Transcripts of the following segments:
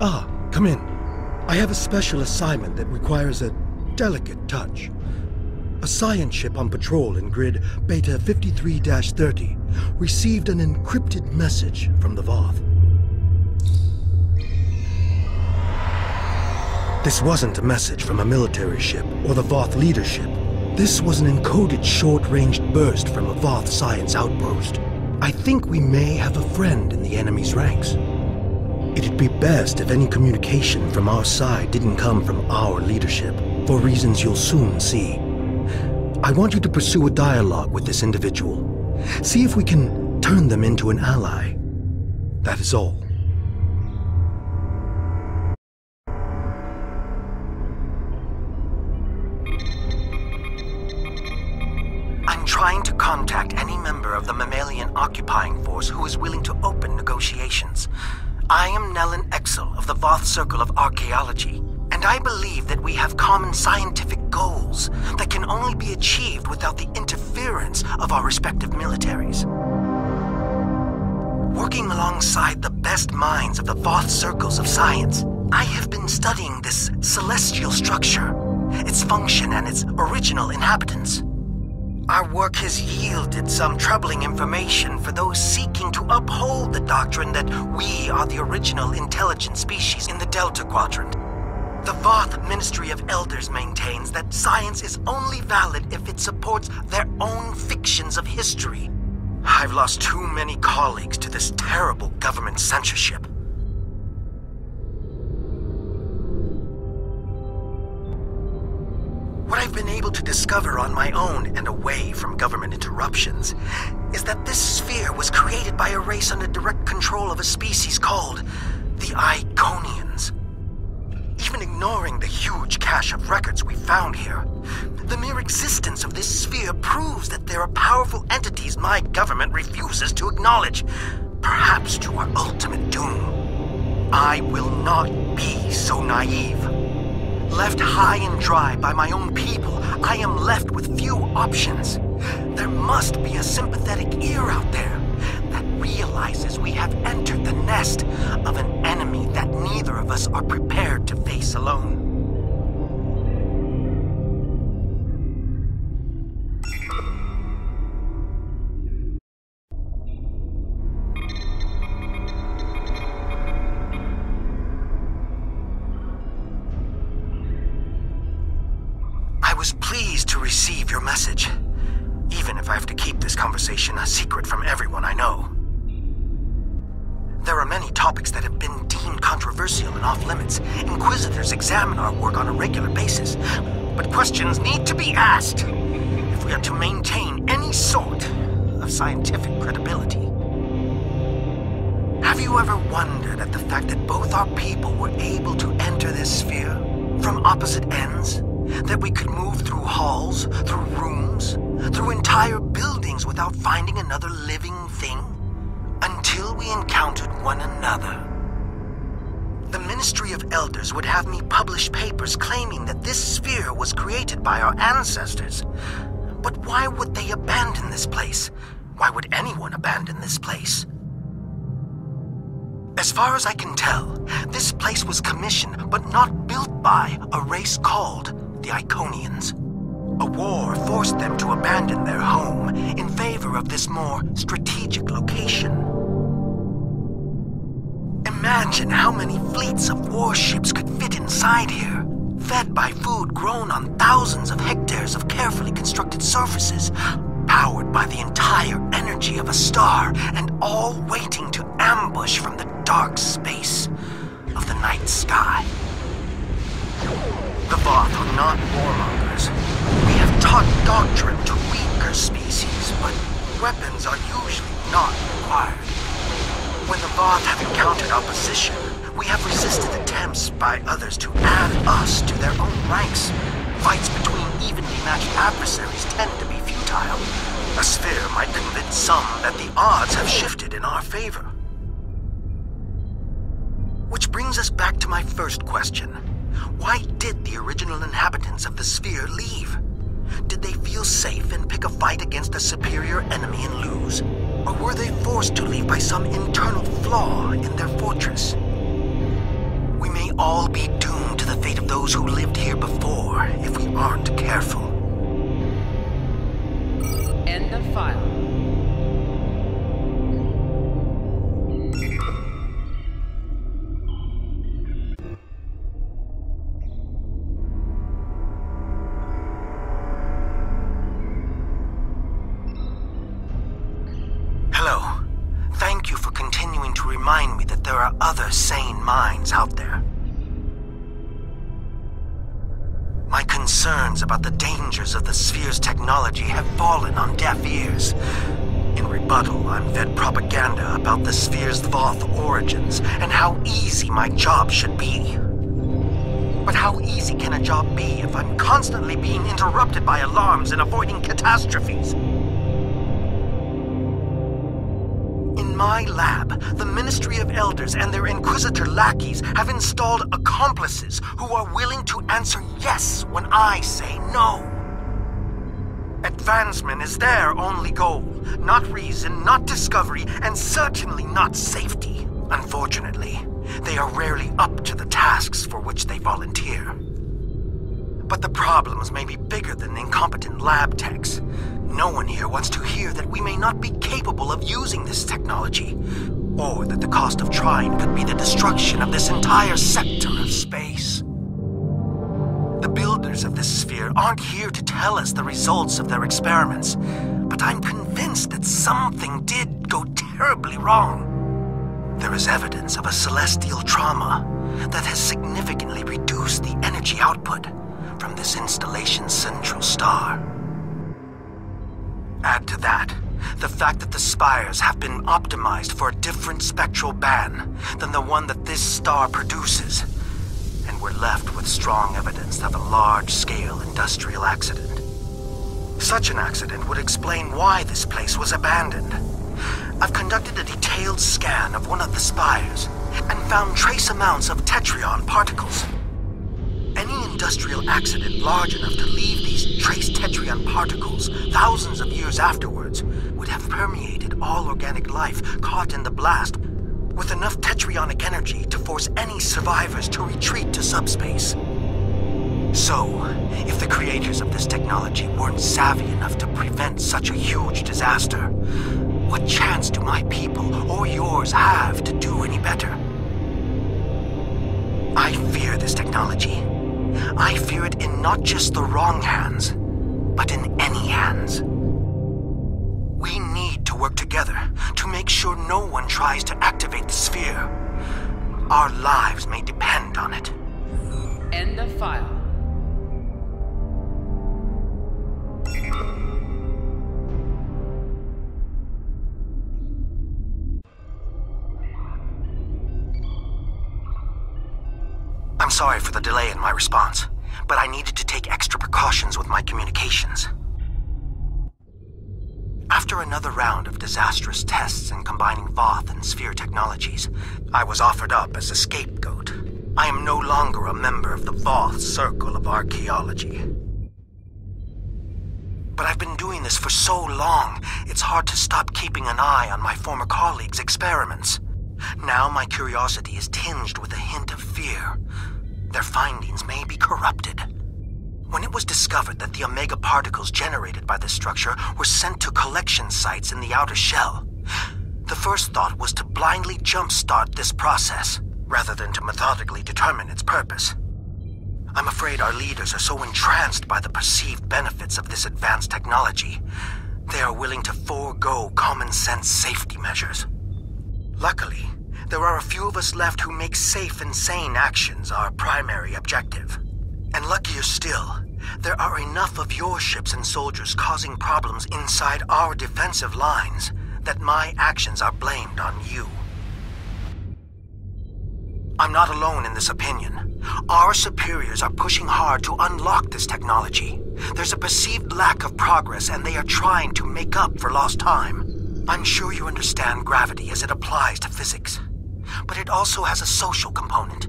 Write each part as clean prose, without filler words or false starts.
Ah, come in. I have a special assignment that requires a delicate touch. A science ship on patrol in grid Beta 53-30 received an encrypted message from the Voth. This wasn't a message from a military ship or the Voth leadership. This was an encoded short-ranged burst from a Voth science outpost. I think we may have a friend in the enemy's ranks. It'd be best if any communication from our side didn't come from our leadership, for reasons you'll soon see. I want you to pursue a dialogue with this individual. See if we can turn them into an ally. That is all. I'm trying to contact any member of the mammalian occupying force who is willing to open negotiations. I am Nellen Exel of the Voth Circle of Archaeology, and I believe that we have common scientific goals that can only be achieved without the interference of our respective militaries. Working alongside the best minds of the Voth Circles of Science, I have been studying this celestial structure, its function and its original inhabitants. Our work has yielded some troubling information for those seeking to uphold the doctrine that we are the original intelligent species in the Delta Quadrant. The Voth Ministry of Elders maintains that science is only valid if it supports their own fictions of history. I've lost too many colleagues to this terrible government censorship. What I've been able to discover on my own and away from government interruptions is that this sphere was created by a race under direct control of a species called the Iconians. Even ignoring the huge cache of records we found here, the mere existence of this sphere proves that there are powerful entities my government refuses to acknowledge, perhaps to our ultimate doom. I will not be so naive. Left high and dry by my own people, I am left with few options. There must be a sympathetic ear out there that realizes we have entered the nest of an enemy that neither of us are prepared to face alone. I was pleased to receive your message, even if I have to keep this conversation a secret from everyone I know. There are many topics that have been deemed controversial and off-limits. Inquisitors examine our work on a regular basis, but questions need to be asked if we are to maintain any sort of scientific credibility. Have you ever wondered at the fact that both our people were able to enter this sphere from opposite ends? That we could move through halls, through rooms, through entire buildings without finding another living thing? Until we encountered one another. The Ministry of Elders would have me publish papers claiming that this sphere was created by our ancestors. But why would they abandon this place? Why would anyone abandon this place? As far as I can tell, this place was commissioned but not built by a race called the Iconians. A war forced them to abandon their home in favor of this more strategic location. Imagine how many fleets of warships could fit inside here, fed by food grown on thousands of hectares of carefully constructed surfaces, powered by the entire energy of a star, and all waiting to ambush from the dark space of the night sky. The Voth are not warmongers. We have taught doctrine to weaker species, but weapons are usually not required. When the Voth have encountered opposition, we have resisted attempts by others to add us to their own ranks. Fights between evenly matched adversaries tend to be futile. A sphere might convince some that the odds have shifted in our favor. Which brings us back to my first question. Why did the original inhabitants of the sphere leave? Did they feel safe and pick a fight against a superior enemy and lose? Or were they forced to leave by some internal flaw in their fortress? all be doomed to the fate of those who lived here before if we aren't careful. End of file. Hello. Thank you for continuing to remind me that there are other sane minds out there. My concerns about the dangers of the Sphere's technology have fallen on deaf ears. In rebuttal, I'm fed propaganda about the Sphere's Voth origins and how easy my job should be. But how easy can a job be if I'm constantly being interrupted by alarms and avoiding catastrophes? In my lab, the Ministry of Elders and their Inquisitor lackeys have installed accomplices who are willing to answer yes when I say no. Advancement is their only goal, not reason, not discovery, and certainly not safety. Unfortunately, they are rarely up to the tasks for which they volunteer. But the problems may be bigger than incompetent lab techs. No one here wants to hear that we may not be capable of using this technology, or that the cost of trying could be the destruction of this entire sector of space. The builders of this sphere aren't here to tell us the results of their experiments, but I'm convinced that something did go terribly wrong. There is evidence of a celestial trauma that has significantly reduced the energy output from this installation's central star. Add to that the fact that the spires have been optimized for a different spectral band than the one that this star produces, and we're left with strong evidence of a large-scale industrial accident. Such an accident would explain why this place was abandoned. I've conducted a detailed scan of one of the spires and found trace amounts of tetryon particles. Any industrial accident large enough to leave these trace tetryon particles thousands of years afterwards would have permeated all organic life caught in the blast, with enough tetrionic energy to force any survivors to retreat to subspace. So, if the creators of this technology weren't savvy enough to prevent such a huge disaster, what chance do my people or yours have to do any better? I fear this technology. I fear it in not just the wrong hands, but in any hands. We need to work together to make sure no one tries to activate the sphere. Our lives may depend on it. End of file. I'm sorry for the delay in my response, but I needed to take extra precautions with my communications. After another round of disastrous tests in combining Voth and Sphere technologies, I was offered up as a scapegoat. I am no longer a member of the Voth Circle of Archaeology. But I've been doing this for so long, it's hard to stop keeping an eye on my former colleagues' experiments. Now my curiosity is tinged with a hint of fear. Their findings may be corrupted. When it was discovered that the Omega particles generated by this structure were sent to collection sites in the outer shell, the first thought was to blindly jumpstart this process, rather than to methodically determine its purpose. I'm afraid our leaders are so entranced by the perceived benefits of this advanced technology, they are willing to forego common-sense safety measures. Luckily, there are a few of us left who make safe and sane actions our primary objective. And luckier still, there are enough of your ships and soldiers causing problems inside our defensive lines that my actions are blamed on you. I'm not alone in this opinion. Our superiors are pushing hard to unlock this technology. There's a perceived lack of progress, and they are trying to make up for lost time. I'm sure you understand gravity as it applies to physics. But it also has a social component.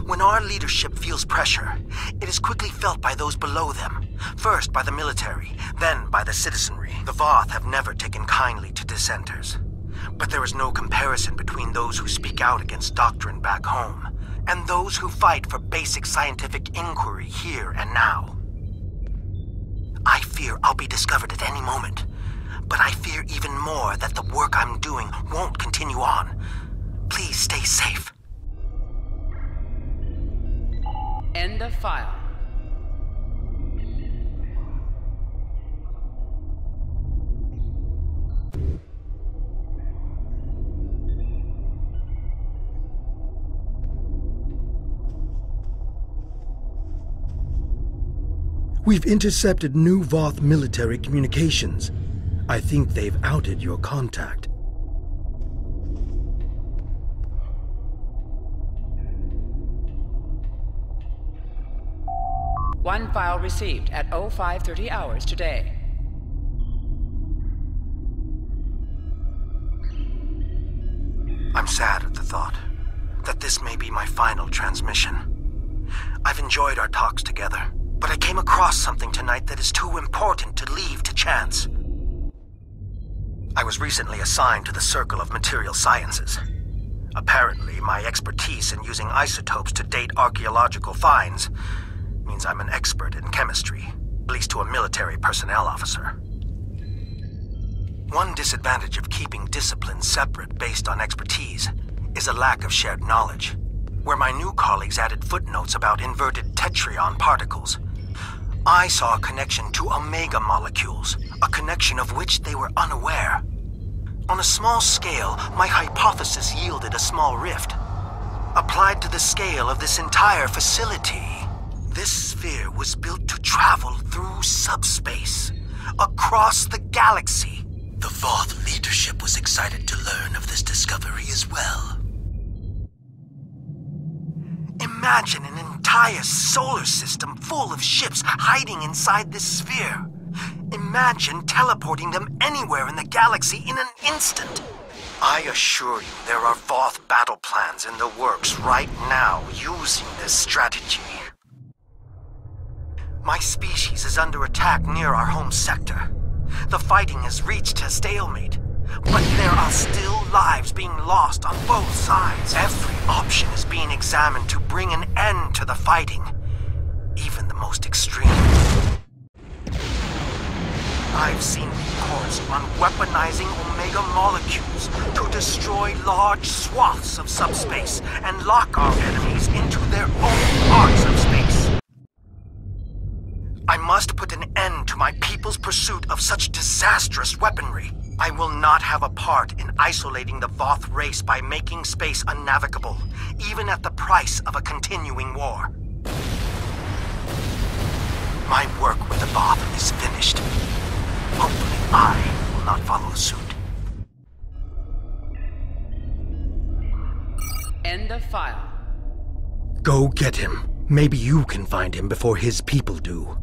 When our leadership feels pressure, it is quickly felt by those below them. First by the military, then by the citizenry. The Voth have never taken kindly to dissenters. But there is no comparison between those who speak out against doctrine back home and those who fight for basic scientific inquiry here and now. I fear I'll be discovered at any moment, but I fear even more that the work I'm doing won't continue on. Please stay safe. End of file. We've intercepted new Voth military communications. I think they've outed your contact. One file received at 0530 hours today. I'm sad at the thought that this may be my final transmission. I've enjoyed our talks together, but I came across something tonight that is too important to leave to chance. I was recently assigned to the Circle of Material Sciences. Apparently, my expertise in using isotopes to date archaeological finds means I'm an expert in chemistry, at least to a military personnel officer. One disadvantage of keeping disciplines separate based on expertise is a lack of shared knowledge, where my new colleagues added footnotes about inverted tetryon particles. I saw a connection to omega molecules, a connection of which they were unaware. On a small scale, my hypothesis yielded a small rift. Applied to the scale of this entire facility, this sphere was built to travel through subspace, across the galaxy. The Voth leadership was excited to learn of this discovery as well. Imagine an entire solar system full of ships hiding inside this sphere. Imagine teleporting them anywhere in the galaxy in an instant. I assure you there are Voth battle plans in the works right now using this strategy. My species is under attack near our home sector. The fighting has reached a stalemate, but there are still lives being lost on both sides. Every option is being examined to bring an end to the fighting, even the most extreme. I've seen reports on weaponizing omega molecules to destroy large swaths of subspace and lock our enemies into their own parts of space. I must put an end to my people's pursuit of such disastrous weaponry. I will not have a part in isolating the Voth race by making space unnavigable, even at the price of a continuing war. My work with the Voth is finished. Hopefully I will not follow suit. End of file. Go get him. Maybe you can find him before his people do.